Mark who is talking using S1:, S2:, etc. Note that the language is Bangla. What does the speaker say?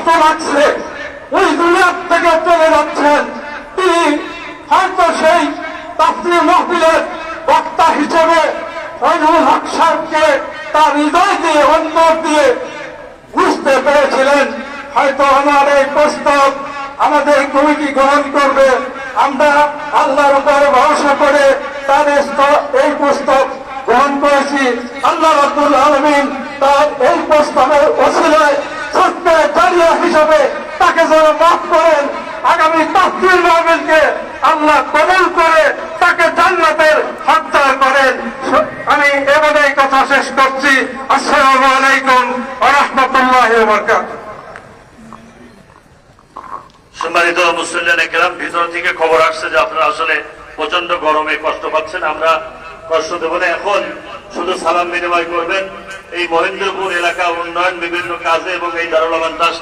S1: কষ্ট লাগছে, এই দুনিয়ার থেকে চলে যাচ্ছেন। তিনি হয়তো সেই তাফসীর মাহফিলের বক্তা হিসেবে ফজলুল হক সাহেবকে তার হৃদয় দিয়ে অন্তর দিয়ে বুঝতে পেরেছিলেন। হয়তো আমার এই প্রস্তাব আমাদের কমিটি গ্রহণ করবে। আমরা আল্লাহর উপরে ভরসা করে তার এই প্রস্তাব গ্রহণ করেছি। আল্লাহ রাব্বুল আলামিন তার এই প্রস্তাবের ওসিলায় সত্যে জারিয়া হিসাবে তাকে যেন মাফ করেন। আগামী তাফসীর মাহফিলকে আল্লাহ কবুল করে তাকে জান্নাতের হকদার করেন। আমি এভাবেই কথা শেষ করছি। আসসালামু আলাইকুম ওয়া রাহমাতুল্লাহি ওয়া বারাকাতুহু।
S2: সম্মানিত মুসল্লিয়ানে কেরাম, ভিতর থেকে খবর আসছে যে আপনারা আসলে প্রচন্ড গরমে কষ্ট পাচ্ছেন। আমরা কষ্ট দেব না, এখন শুধু সালাম বিনিময় করবেন। এই মহেন্দ্রপুর এলাকা উন্নয়ন বিভিন্ন কাজে এবং এই দারুল আমান ট্রাস্টে